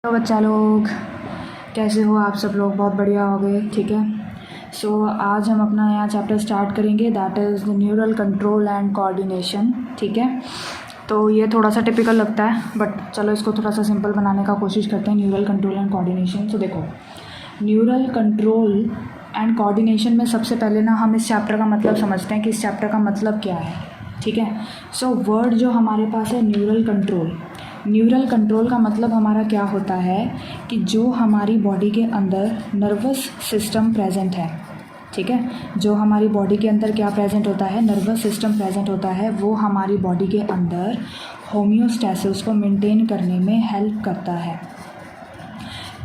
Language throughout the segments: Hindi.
तो बच्चा लोग कैसे हो आप सब लोग? बहुत बढ़िया हो गए, ठीक है। सो आज हम अपना नया चैप्टर स्टार्ट करेंगे, that is the neural control and coordination, ठीक है। तो ये थोड़ा सा टिपिकल लगता है बट चलो इसको थोड़ा सा सिंपल बनाने का कोशिश करते हैं। Neural control and coordination. तो देखो, न्यूरल कंट्रोल एंड कोऑर्डिनेशन में सबसे पहले ना हम इस चैप्टर का मतलब समझते हैं कि इस चैप्टर का मतलब क्या है, ठीक है। सो वर्ड जो हमारे पास है न्यूरल कंट्रोल, न्यूरल कंट्रोल का मतलब हमारा क्या होता है कि जो हमारी बॉडी के अंदर नर्वस सिस्टम प्रेजेंट है, ठीक है, जो हमारी बॉडी के अंदर क्या प्रेजेंट होता है, नर्वस सिस्टम प्रेजेंट होता है, वो हमारी बॉडी के अंदर होम्योस्टैसिस को मेंटेन करने में हेल्प करता है।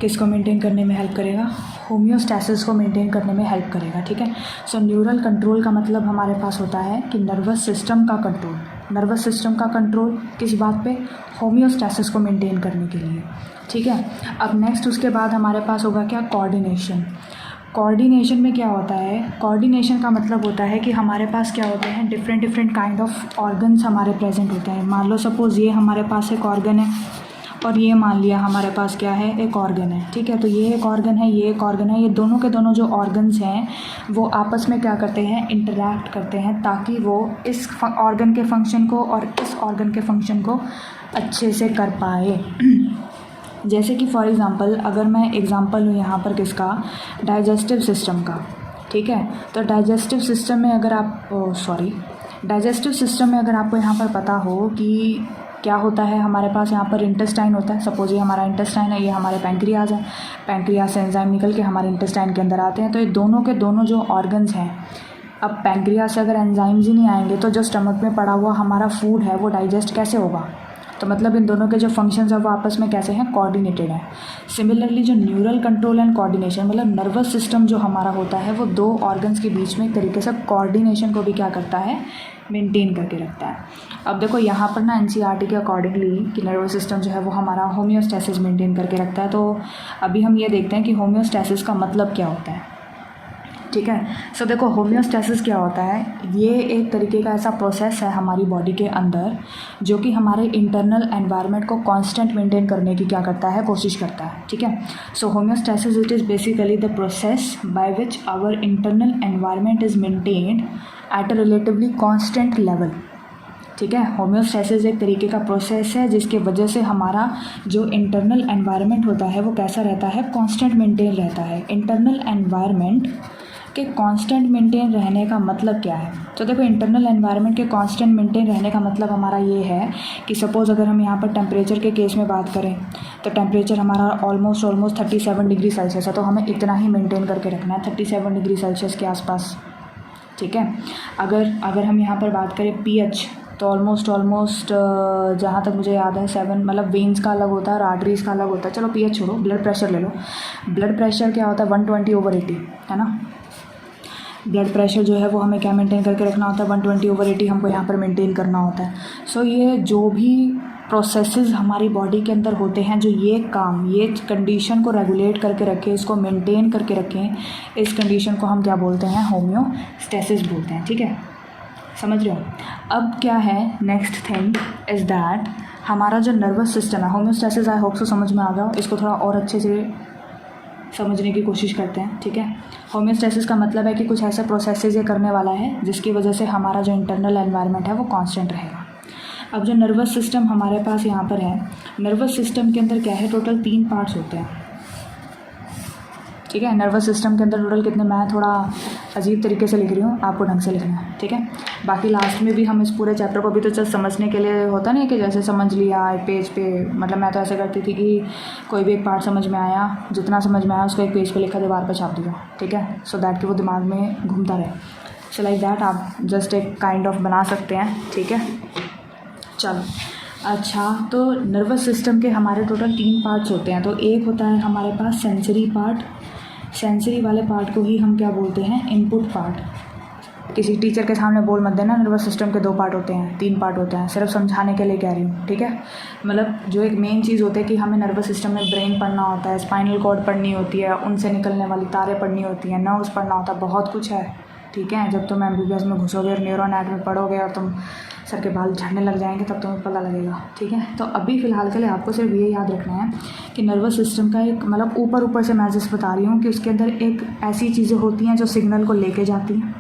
किसको मेंटेन करने में हेल्प करेगा? होम्योस्टैसिस को मेंटेन करने में हेल्प करेगा, ठीक है। सो न्यूरल कंट्रोल का मतलब हमारे पास होता है कि नर्वस सिस्टम का कंट्रोल। नर्वस सिस्टम का कंट्रोल किस बात पे? होम्योस्टैसिस को मेंटेन करने के लिए, ठीक है। अब नेक्स्ट उसके बाद हमारे पास होगा क्या? कोऑर्डिनेशन। कोऑर्डिनेशन में क्या होता है? कोऑर्डिनेशन का मतलब होता है कि हमारे पास क्या होते हैं, different different kind of organs हमारे प्रेजेंट होते हैं। मान लो सपोज़ ये हमारे पास एक ऑर्गन है और ये मान लिया हमारे पास क्या है, एक ऑर्गन है, ठीक है। तो ये एक ऑर्गन है, ये एक ऑर्गन है, ये दोनों के दोनों जो ऑर्गन्स हैं वो आपस में क्या करते हैं, इंटरैक्ट करते हैं ताकि वो इस ऑर्गन के फंक्शन को और इस ऑर्गन के फंक्शन को अच्छे से कर पाए। जैसे कि फॉर एग्ज़ाम्पल, अगर मैं एग्ज़ाम्पल हूँ यहाँ पर किसका, डाइजेस्टिव सिस्टम का, ठीक है। तो डाइजेस्टिव सिस्टम में अगर आप डाइजेस्टिव सिस्टम में अगर आपको यहाँ पर पता हो कि क्या होता है, हमारे पास यहाँ पर इंटेस्टाइन होता है। सपोज ये हमारा इंटेस्टाइन है, ये हमारे पैंक्रियाज है, पैंक्रियाज से एंजाइम निकल के हमारे इंटेस्टाइन के अंदर आते हैं। तो ये दोनों के दोनों जो ऑर्गन्स हैं, अब पैंक्रियाज से अगर एंजाइम्स ही नहीं आएंगे तो जो स्टमक में पड़ा हुआ हमारा फूड है वो डाइजेस्ट कैसे होगा? तो मतलब इन दोनों के जो फंक्शंस है वो आपस में कैसे हैं, कोऑर्डिनेटेड है। सिमिलरली जो न्यूरल कंट्रोल एंड कोऑर्डिनेशन मतलब नर्वस सिस्टम जो हमारा होता है वो दो ऑर्गन्स के बीच में एक तरीके से कोऑर्डिनेशन को भी क्या करता है, मेंटेन करके रखता है। अब देखो यहाँ पर ना एनसीईआरटी के अकॉर्डिंगली कि नर्वस सिस्टम जो है वो हमारा होम्योस्टैसिस मेंटेन करके रखता है। तो अभी हम ये देखते हैं कि होम्योस्टैसिस का मतलब क्या होता है, ठीक है। सो देखो, होम्योस्टैसिस क्या होता है, ये एक तरीके का ऐसा प्रोसेस है हमारी बॉडी के अंदर जो कि हमारे इंटरनल एनवायरनमेंट को कांस्टेंट मेंटेन करने की क्या करता है, कोशिश करता है, ठीक है। So homeostasis it is basically the process by which our internal environment is maintained at a relatively constant level, ठीक है। होम्योस्टैसिस एक तरीके का प्रोसेस है जिसके वजह से हमारा जो इंटरनल एनवायरनमेंट होता है वो कैसा रहता है, कांस्टेंट मेंटेन रहता है। इंटरनल एनवायरनमेंट के कांस्टेंट मेंटेन रहने का मतलब क्या है? तो देखो, इंटरनल एनवायरनमेंट के कांस्टेंट मेंटेन रहने का मतलब हमारा ये है कि सपोज़ अगर हम यहाँ पर टेम्परेचर के केस में बात करें तो टेम्परेचर हमारा ऑलमोस्ट 37 डिग्री सेल्सियस है, तो हमें इतना ही मेंटेन करके रखना है, 37 डिग्री सेल्सियस के आसपास, ठीक है। अगर हम यहाँ पर बात करें पीएच, तो ऑलमोस्ट जहाँ तक मुझे याद है 7, मतलब वेन्स का अलग होता है और आर्टरीज का अलग होता है। चलो पीएच छोड़ो, ब्लड प्रेशर ले लो। ब्लड प्रेशर क्या होता है, 120/80, है ना। ब्लड प्रेशर जो है वो हमें क्या मेंटेन करके रखना होता है, 120/80 हमको यहाँ पर मेंटेन करना होता है। सो ये जो भी प्रोसेसेस हमारी बॉडी के अंदर होते हैं जो ये कंडीशन को रेगुलेट करके रखें, इसको मेंटेन करके रखें, इस कंडीशन को हम क्या बोलते हैं, होम्योस्टैसिस बोलते हैं, ठीक है। समझ रहे हो? अब क्या है, नेक्स्ट थिंग इज़ दैट हमारा जो नर्वस सिस्टम है, होम्योस्टैसिस आई होप सो समझ में आ गया। इसको थोड़ा और अच्छे से समझने की कोशिश करते हैं, ठीक है। होम्योस्टैसिस का मतलब है कि कुछ ऐसा प्रोसेसेस ये करने वाला है जिसकी वजह से हमारा जो इंटरनल एनवायरनमेंट है वो कांस्टेंट रहेगा। अब जो नर्वस सिस्टम हमारे पास यहाँ पर है, नर्वस सिस्टम के अंदर क्या है, टोटल 3 पार्ट्स होते हैं, ठीक है। नर्वस सिस्टम के अंदर टोटल कितने, मैं थोड़ा अजीब तरीके से लिख रही हूँ, आपको ढंग से लिखना है, ठीक है। बाकी लास्ट में भी हम इस पूरे चैप्टर को भी तो जस्ट समझने के लिए होता नहीं कि जैसे समझ लिया एक पेज पे, मतलब मैं तो ऐसे करती थी कि कोई भी एक पार्ट समझ में आया, जितना समझ में आया उसको एक पेज पे लिखा, दीवार पर छाप दिया, ठीक है, सो दैट कि वो दिमाग में घूमता रहे। सो लाइक दैट आप जस्ट एक काइंड ऑफ बना सकते हैं, ठीक है। चलो अच्छा, तो नर्वस सिस्टम के हमारे टोटल 3 पार्ट्स होते हैं। तो एक होता है हमारे पास सेंसरी पार्ट, सेंसरी वाले पार्ट को ही हम क्या बोलते हैं, इनपुट पार्ट। किसी टीचर के सामने बोल मत देना नर्वस सिस्टम के 2 पार्ट होते हैं, 3 पार्ट होते हैं, सिर्फ समझाने के लिए कह रही हूँ, ठीक है। मतलब जो एक मेन चीज़ होती है कि हमें नर्वस सिस्टम में ब्रेन पढ़ना होता है, स्पाइनल कॉर्ड पढ़नी होती है, उनसे निकलने वाली तारें पढ़नी होती हैं, नर्व्स पढ़ना होता है, बहुत कुछ है, ठीक है। जब तुम एमबीबीएस में घुसोगे और न्यूरो एनाटॉमी पढ़ोगे और तुम सर के बाल झड़ने लग जाएंगे तब तुम्हें पता लगेगा, ठीक है। तो अभी फ़िलहाल के लिए आपको सिर्फ ये याद रखना है कि नर्वस सिस्टम का एक मतलब ऊपर से मैं जैसे बता रही हूँ कि उसके अंदर एक ऐसी चीज़ें होती हैं जो सिग्नल को लेके जाती हैं।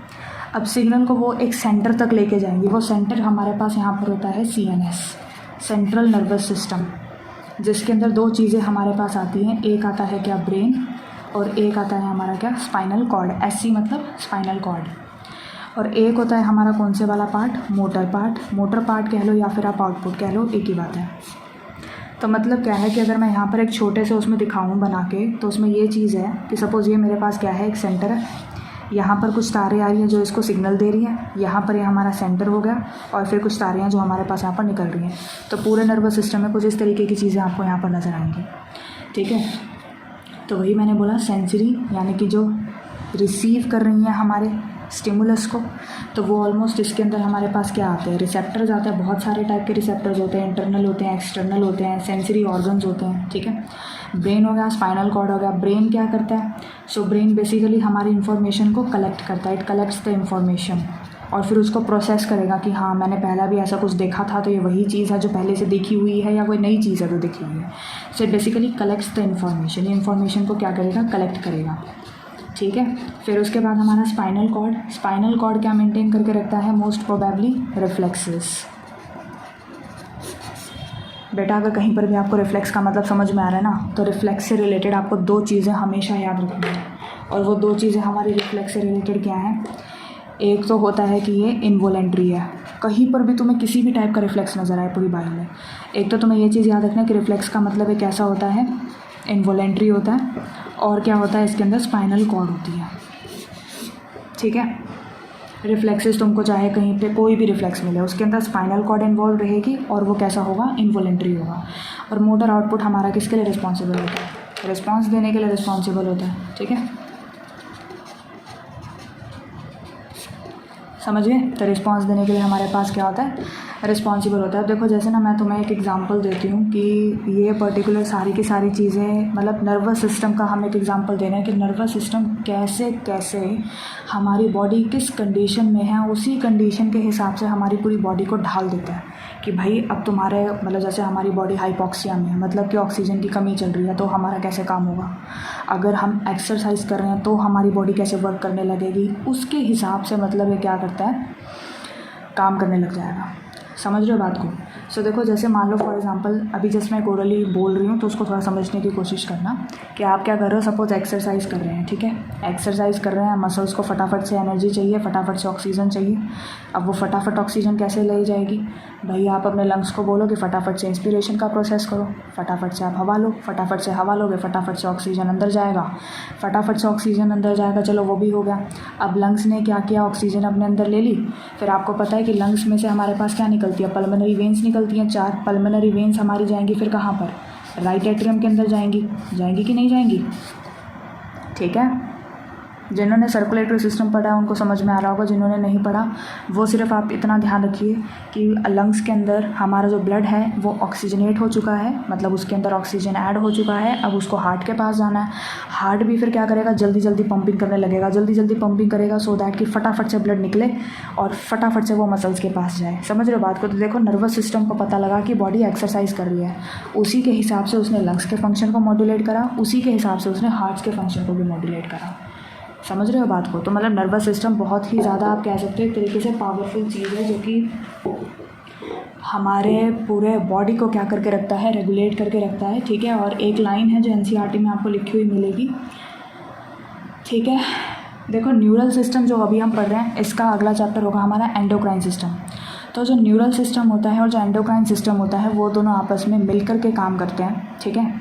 अब सिग्नल को वो एक सेंटर तक लेके जाएंगी। वो सेंटर हमारे पास यहाँ पर होता है CNS, सेंट्रल नर्वस सिस्टम, जिसके अंदर दो चीज़ें हमारे पास आती हैं। एक आता है क्या, ब्रेन, और एक आता है हमारा क्या, स्पाइनल कॉर्ड। SC मतलब स्पाइनल कॉर्ड। और एक होता है हमारा कौन से वाला part, motor part. Motor part कह लो या फिर आप आउटपुट कह लो, एक ही बात है। तो मतलब क्या है कि अगर मैं यहाँ पर एक छोटे से उसमें दिखाऊँ बना के, तो उसमें ये चीज़ है कि सपोज़ ये मेरे पास क्या है, एक सेंटर है, यहाँ पर कुछ तारें आ रही हैं जो इसको सिग्नल दे रही हैं, यहाँ पर ये हमारा सेंटर हो गया, और फिर कुछ तारें हैं जो हमारे पास यहाँ पर निकल रही हैं। तो पूरे नर्वस सिस्टम में कुछ इस तरीके की चीज़ें आपको यहाँ पर नज़र आएंगी, ठीक है। तो वही मैंने बोला, सेंसरी यानी कि जो रिसीव कर रही हैं हमारे स्टिमुलस को, तो वो ऑलमोस्ट इसके अंदर हमारे पास क्या आते हैं, रिसेप्टर्स आते हैं। बहुत सारे टाइप के रिसेप्टर्स होते हैं, इंटरनल होते हैं, एक्सटर्नल होते हैं, सेंसरी ऑर्गन्स होते हैं, ठीक है। ब्रेन हो गया, स्पाइनल कॉर्ड हो गया। ब्रेन क्या करता है, सो ब्रेन बेसिकली हमारी इन्फॉर्मेशन को कलेक्ट करता है, इट कलेक्ट्स द इन्फॉर्मेशन, और फिर उसको प्रोसेस करेगा कि हाँ मैंने पहला भी ऐसा कुछ देखा था, तो ये वही चीज़ है जो पहले से देखी हुई है, या कोई नई चीज़ है जो देखी हुई है। So it basically collects the information, ये इन्फॉर्मेशन को क्या करेगा, कलेक्ट करेगा, ठीक है। फिर उसके बाद हमारा स्पाइनल कॉर्ड। स्पाइनल कॉर्ड क्या मेंटेन करके रखता है, मोस्ट प्रोबेबली रिफ्लेक्सेस। बेटा अगर कहीं पर भी आपको रिफ्लेक्स का मतलब समझ में आ रहा है ना, तो रिफ्लेक्स से रिलेटेड आपको दो चीज़ें हमेशा याद रखनी है, और वो दो चीज़ें हमारी रिफ्लेक्स से रिलेटेड क्या हैं। एक तो होता है कि ये इनवॉलेंट्री है, कहीं पर भी तुम्हें किसी भी टाइप का रिफ्लेक्स नज़र आए पूरी बाइल में, एक तो तुम्हें ये चीज़ याद रखना है कि रिफ्लेक्स का मतलब एक ऐसा होता है, इनवॉलेंट्री होता है, और क्या होता है इसके अंदर, स्पाइनल कॉर्ड होती है, ठीक है। रिफ्लेक्सेस तुमको चाहे कहीं पे कोई भी रिफ्लेक्स मिले, उसके अंदर स्पाइनल कॉर्ड इन्वॉल्व रहेगी, और वो कैसा होगा, इनवॉलेंट्री होगा। और मोटर आउटपुट हमारा किसके लिए रिस्पॉन्सिबल होता है, रिस्पॉन्स देने के लिए रिस्पॉन्सिबल होता है, ठीक है, समझ गए। तो रिस्पॉन्स देने के लिए हमारे पास क्या होता है, रिस्पॉन्सिबल होता है। देखो जैसे ना मैं तुम्हें एक एग्जांपल देती हूँ कि ये पर्टिकुलर सारी की सारी चीज़ें, मतलब नर्वस सिस्टम का हम एक एग्जांपल दे रहे हैं कि नर्वस सिस्टम कैसे कैसे हमारी बॉडी किस कंडीशन में है, उसी कंडीशन के हिसाब से हमारी पूरी बॉडी को ढाल देता है कि भाई अब तुम्हारे मतलब जैसे हमारी बॉडी हाइपॉक्सिया में है, मतलब कि ऑक्सीजन की कमी चल रही है, तो हमारा कैसे काम होगा। अगर हम एक्सरसाइज कर रहे हैं तो हमारी बॉडी कैसे वर्क करने लगेगी, उसके हिसाब से मतलब ये क्या करता है, काम करने लग जाएगा। समझ रहे हो बात को। सो देखो जैसे मान लो फॉर एग्जांपल अभी जस्ट मैं ओरली बोल रही हूँ, तो उसको थोड़ा समझने की कोशिश करना कि आप क्या कर रहे हो। सपोज एक्सरसाइज कर रहे हैं, ठीक है, एक्सरसाइज कर रहे हैं, मसल्स को फटाफट से एनर्जी चाहिए, फटाफट से ऑक्सीजन चाहिए। अब वो फटाफट ऑक्सीजन कैसे ले जाएगी भाई, आप अपने लंग्स को बोलो कि फटाफट से इंस्पिरेशन का प्रोसेस करो, फटाफट से आप हवा लो, फटाफट से हवा लोगे, फटाफट से ऑक्सीजन अंदर जाएगा, फटाफट से ऑक्सीजन अंदर जाएगा, चलो वो भी हो गया। अब लंग्स ने क्या किया, ऑक्सीजन अपने अंदर ले ली। फिर आपको पता है कि लंग्स में से हमारे पास क्या निकलती है, पल्मोनरी वेन्स निकलती हैं 4। पल्मोनरी वेन्स हमारी जाएंगी फिर कहाँ पर, राइट एट्रियम के अंदर जाएंगी, जाएंगी कि नहीं जाएंगी, ठीक है। जिन्होंने सर्कुलेटरी सिस्टम पढ़ा है उनको समझ में आ रहा होगा, जिन्होंने नहीं पढ़ा वो सिर्फ आप इतना ध्यान रखिए कि लंग्स के अंदर हमारा जो ब्लड है वो ऑक्सीजनेट हो चुका है, मतलब उसके अंदर ऑक्सीजन ऐड हो चुका है। अब उसको हार्ट के पास जाना है, हार्ट भी फिर क्या करेगा, जल्दी जल्दी पंपिंग करने लगेगा, जल्दी जल्दी पंपिंग करेगा सो दैट कि फटाफट से ब्लड निकले और फटाफट से वो मसल्स के पास जाए। समझ रहे हो बात को। तो देखो नर्वस सिस्टम को पता लगा कि बॉडी एक्सरसाइज कर रही है, उसी के हिसाब से उसने लंग्स के फंक्शन को मॉड्यूलेट करा, उसी के हिसाब से उसने हार्ट के फंक्शन को भी मॉड्यूलेट करा। समझ रहे हो बात को। तो मतलब नर्वस सिस्टम बहुत ही ज़्यादा आप कह सकते हो एक तरीके से पावरफुल चीज़ है, जो कि हमारे पूरे बॉडी को क्या करके रखता है, रेगुलेट करके रखता है, ठीक है। और एक लाइन है जो एनसीईआरटी में आपको लिखी हुई मिलेगी, ठीक है। देखो न्यूरल सिस्टम जो अभी हम पढ़ रहे हैं, इसका अगला चैप्टर होगा हमारा एंडोक्राइन सिस्टम। तो जो न्यूरल सिस्टम होता है और जो एंडोक्राइन सिस्टम होता है वो दोनों आपस में मिलकर के काम करते हैं, ठीक है।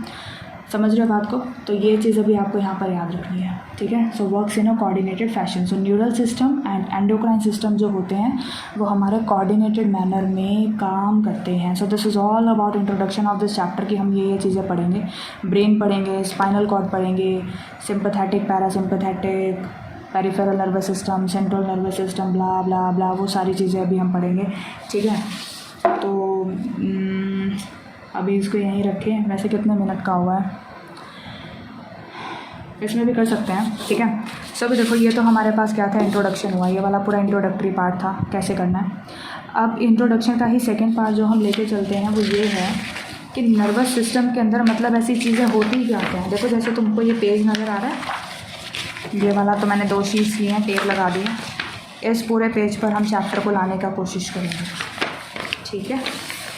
समझ रहे हो बात को। तो ये चीज़ अभी आपको यहाँ पर याद रखनी है, ठीक है। So works in a coordinated fashion. So neural system and endocrine system जो होते हैं वो हमारे कोऑर्डिनेटेड मैनर में काम करते हैं। So this is all about introduction of this chapter कि हम ये चीज़ें पढ़ेंगे, ब्रेन पढ़ेंगे, स्पाइनल कॉर्ड पढ़ेंगे, sympathetic, parasympathetic, peripheral nervous system, central nervous system, blah blah blah, वो सारी चीज़ें अभी हम पढ़ेंगे, ठीक है। तो अभी इसको यहीं रखें। वैसे कितने मिनट का हुआ है, इसमें भी कर सकते हैं, ठीक है। सो भी देखो ये तो हमारे पास क्या था, इंट्रोडक्शन हुआ, ये वाला पूरा इंट्रोडक्टरी पार्ट था कैसे करना है। अब इंट्रोडक्शन का ही सेकंड पार्ट जो हम लेके चलते हैं वो ये है कि नर्वस सिस्टम के अंदर मतलब ऐसी चीज़ें होती क्या क्या हैं। देखो जैसे तुमको ये पेज नज़र आ रहा है, ये वाला तो मैंने 2 शीट्स लिए हैं, टेप लगा दी है। इस पूरे पेज पर हम चैप्टर को लाने का कोशिश करेंगे, ठीक है,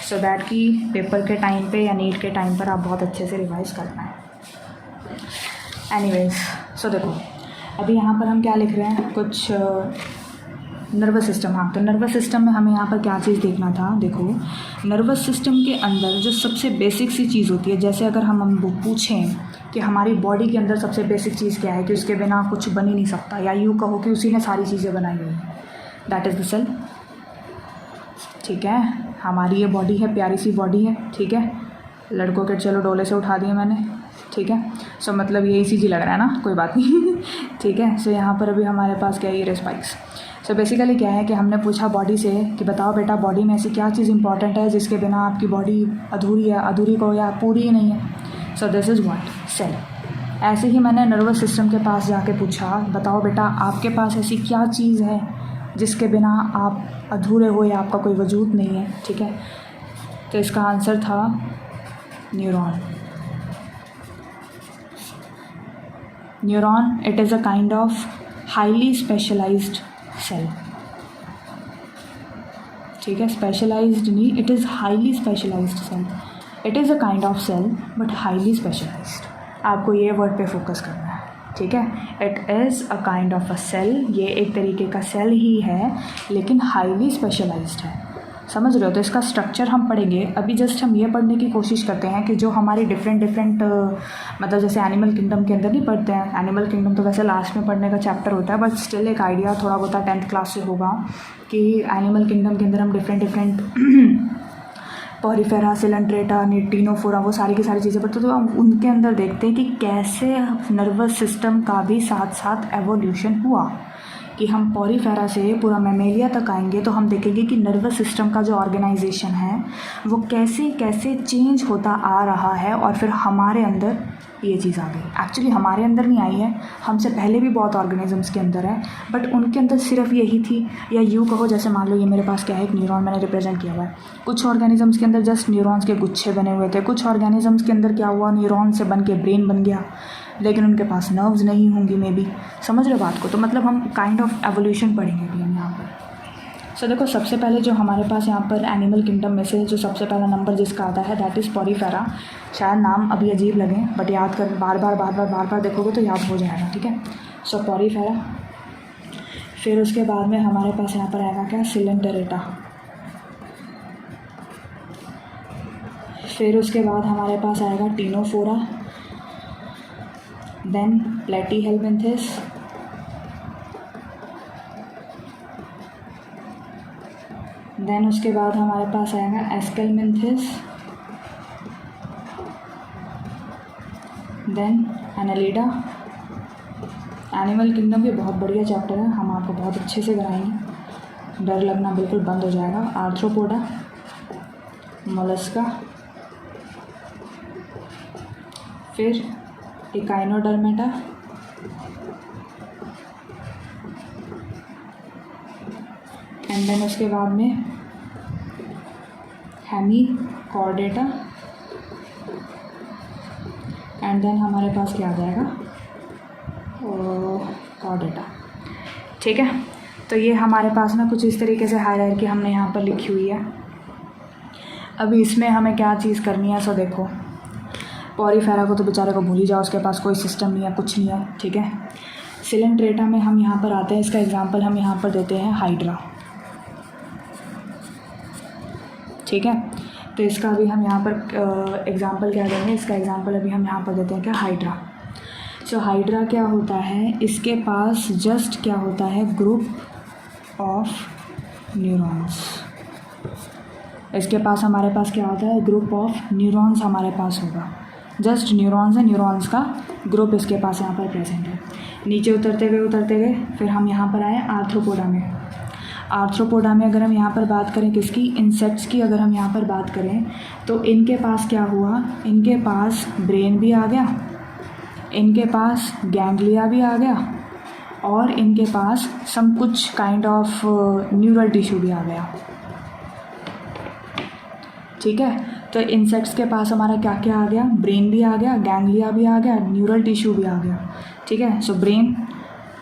सो दैट कि पेपर के टाइम पे या नीट के टाइम पर आप बहुत अच्छे से रिवाइज कर पाएँ। एनीवेज, सो देखो अभी यहाँ पर हम क्या लिख रहे हैं, कुछ नर्वस सिस्टम। हाँ, तो नर्वस सिस्टम में हमें यहाँ पर क्या चीज़ देखना था। देखो नर्वस सिस्टम के अंदर जो सबसे बेसिक सी चीज़ होती है, जैसे अगर हम पूछें कि हमारी बॉडी के अंदर सबसे बेसिक चीज़ क्या है कि उसके बिना कुछ बन ही नहीं सकता, या यूँ कहो कि उसी ने सारी चीज़ें बनाई हुई हैं, दैट इज़ द सेल। ठीक है, हमारी ये बॉडी है, प्यारी सी बॉडी है, ठीक है, लड़कों के चलो डोले से उठा दिए मैंने, ठीक है, सो मतलब ये इसी जी लग रहा है ना, कोई बात नहीं ठीक है। सो यहाँ पर अभी हमारे पास क्या है, ये स्पाइक्स। सो बेसिकली क्या है कि हमने पूछा बॉडी से कि बताओ बेटा बॉडी में ऐसी क्या चीज़ इंपॉर्टेंट है जिसके बिना आपकी बॉडी अधूरी है, अधूरी को या पूरी ही नहीं है। So this is what, cell. ऐसे ही मैंने नर्वस सिस्टम के पास जाके पूछा बताओ बेटा आपके पास ऐसी क्या चीज़ है जिसके बिना आप अधूरे हो या आपका कोई वजूद नहीं है, ठीक है। तो इसका आंसर था neuron. Neuron, it is a kind of highly specialised cell, ठीक है, स्पेशलाइज्ड नहीं, it is highly specialised cell. It is a kind of cell but highly specialised. आपको ये वर्ड पे फोकस करना है, ठीक है। It is a kind of a cell, ये एक तरीके का सेल ही है लेकिन हाईली स्पेशलाइज्ड है, समझ रहे हो। तो इसका स्ट्रक्चर हम पढ़ेंगे। अभी जस्ट हम ये पढ़ने की कोशिश करते हैं कि जो हमारी डिफरेंट मतलब जैसे एनिमल किंगडम के अंदर नहीं पढ़ते हैं, एनिमल किंगडम तो वैसे लास्ट में पढ़ने का चैप्टर होता है, बट स्टिल एक आइडिया थोड़ा बहुत 10th क्लास से होगा कि एनिमल किंगडम के अंदर हम डिफरेंट पॉरीफेरा, सिलेंट्रेटा, निटिनोफोरा, वो सारी की सारी चीज़ें पढ़ते, तो हम उनके अंदर देखते हैं कि कैसे नर्वस सिस्टम का भी साथ साथ एवोल्यूशन हुआ। कि हम पॉरीफेरा से पूरा मैमेलिया तक आएंगे तो हम देखेंगे कि नर्वस सिस्टम का जो ऑर्गेनाइजेशन है वो कैसे कैसे चेंज होता आ रहा है, और फिर हमारे अंदर ये चीज़ आ गई। एक्चुअली हमारे अंदर नहीं आई है, हमसे पहले भी बहुत ऑर्गेनिजम्स के अंदर है, बट उनके अंदर सिर्फ यही थी। या यूँ कहो जैसे मान लो ये मेरे पास क्या है, एक न्यूरॉन मैंने रिप्रेजेंट किया हुआ है। कुछ ऑर्गेनिजम्स के अंदर जस्ट न्यूरॉन्स के गुच्छे बने हुए थे, कुछ ऑर्गेनिजम्स के अंदर क्या हुआ, न्यूरॉन से बन के ब्रेन बन गया, लेकिन उनके पास नर्व्स नहीं होंगी मे बी, समझ रहे बात को। तो मतलब हम काइंड ऑफ एवोल्यूशन पढ़ेंगे अभी हम यहाँ पर। सो देखो सबसे पहले जो हमारे पास यहाँ पर एनिमल किंगडम में से जो सबसे पहला नंबर जिसका आता है दैट इज़ पॉरीफेरा। शायद नाम अभी अजीब लगे बट याद कर बार बार देखोगे तो याद हो जाएगा, ठीक है। सो पॉरीफेरा, फिर उसके बाद में हमारे पास यहाँ पर आएगा क्या, सिलेंटेरेटा, फिर उसके बाद हमारे पास आएगा टीनोफोरा, देन प्लेटीहेल्मिन्थेस, देन उसके बाद हमारे पास आएगा एस्केल्मिन्थेस, देन एनालिडा। एनिमल किंगडम भी बहुत बढ़िया चैप्टर है, हम आपको बहुत अच्छे से कराएंगे, डर लगना बिल्कुल बंद हो जाएगा। आर्थ्रोपोडा, मोलस्का, फिर इकाइनोडर्मेटा, एंड देन उसके बाद में हेमीकॉर्डेटा, एंड देन हमारे पास क्या आ जाएगा, कॉर्डेटा, ठीक है। तो ये हमारे पास ना कुछ इस तरीके से हायरार्की हमने यहाँ पर लिखी हुई है। अभी इसमें हमें क्या चीज़ करनी है, सो देखो पॉरीफेरा को तो बेचारे को भूल ही जाओ, उसके पास कोई सिस्टम नहीं है, कुछ नहीं है, ठीक है। सिलेंट्रेटा में हम यहाँ पर आते हैं, इसका एग्जांपल हम यहाँ पर देते हैं हाइड्रा, ठीक है। तो इसका अभी हम यहाँ पर एग्जांपल क्या देंगे, इसका एग्जांपल अभी हम यहाँ पर देते हैं क्या, हाइड्रा। सो हाइड्रा क्या होता है, इसके पास जस्ट क्या होता है, ग्रुप ऑफ न्यूरॉन्स। इसके पास हमारे पास क्या होता है, ग्रुप ऑफ न्यूरॉन्स हमारे पास होगा, जस्ट न्यूरॉन्स है, न्यूरॉन्स का ग्रुप इसके पास यहाँ पर प्रेजेंट है। नीचे उतरते गए फिर हम यहाँ पर आए आर्थ्रोपोडा में। आर्थ्रोपोडा में अगर हम यहाँ पर बात करें किसकी, इंसेक्ट्स की अगर हम यहाँ पर बात करें तो इनके पास क्या हुआ, इनके पास ब्रेन भी आ गया, इनके पास गैंग्लिया भी आ गया, और इनके पास सम कुछ काइंड ऑफ न्यूरल टिश्यू भी आ गया, ठीक है। तो इंसेक्ट्स के पास हमारा क्या क्या आ गया, ब्रेन भी आ गया, गैंग्लिया भी आ गया, न्यूरल टिश्यू भी आ गया, ठीक है। सो ब्रेन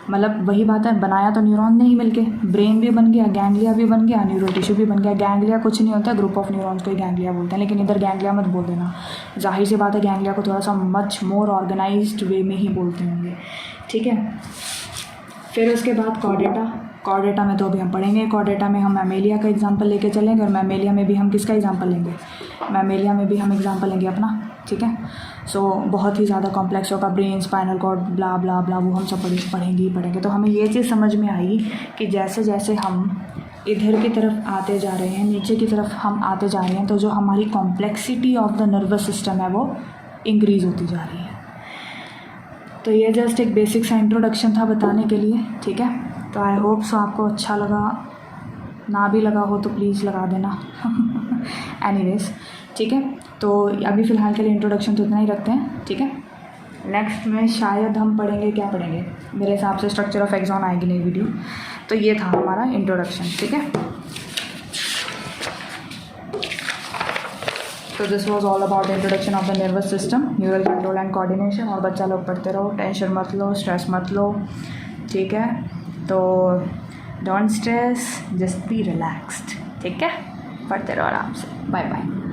मतलब वही बात है, बनाया तो न्यूरॉन ने ही मिलके, ब्रेन भी बन गया, गैंग्लिया भी बन गया, न्यूरल टिश्यू भी बन गया। गैंग्लिया कुछ नहीं होता, ग्रुप ऑफ न्यूरॉन्स को ही गैंग्लिया बोलते हैं, लेकिन इधर गैंग्लिया मत बोल देना, जाहिर सी बात है गैंग्लिया को थोड़ा सा मच मोर ऑर्गेनाइज्ड वे में ही बोलते होंगे, ठीक है। फिर उसके बाद कॉर्डेटा, कॉर्डेटा में तो अभी हम पढ़ेंगे, कॉर्डेटा में हम मैमेलिया का एग्जांपल लेके चलेंगे, और मैमेलिया में भी हम किसका एग्जांपल लेंगे, मैमेलिया में भी हम एग्जांपल लेंगे अपना, ठीक है। सो बहुत ही ज़्यादा कॉम्प्लेक्स होगा, ब्रेन, स्पाइनल कॉर्ड, ब्ला ब्ला ब्ला, वो हम सब पढ़ेंगे ही पढ़ेंगे। तो हमें ये चीज़ समझ में आई कि जैसे जैसे हम इधर की तरफ आते जा रहे हैं, नीचे की तरफ हम आते जा रहे हैं, तो जो हमारी complexity of the nervous system है वो इंक्रीज़ होती जा रही है। तो ये जस्ट एक बेसिक सा इंट्रोडक्शन था बताने के लिए, ठीक है। तो आई होप सो आपको अच्छा लगा, ना भी लगा हो तो प्लीज़ लगा देना एनीवेज, ठीक है। तो अभी फ़िलहाल के लिए इंट्रोडक्शन तो इतना ही रखते हैं, ठीक है। नेक्स्ट में शायद हम पढ़ेंगे, क्या पढ़ेंगे, मेरे हिसाब से स्ट्रक्चर ऑफ एक्सॉन आएगी नई वीडियो। तो ये था हमारा इंट्रोडक्शन, ठीक है। तो this was all about introduction of the nervous system, neural control and coordination. और बच्चा लोग पढ़ते रहो, टेंशन मत लो, स्ट्रेस मत लो, ठीक है। तो don't stress, just be relaxed, ठीक है। पढ़ते रहो आराम से। Bye bye.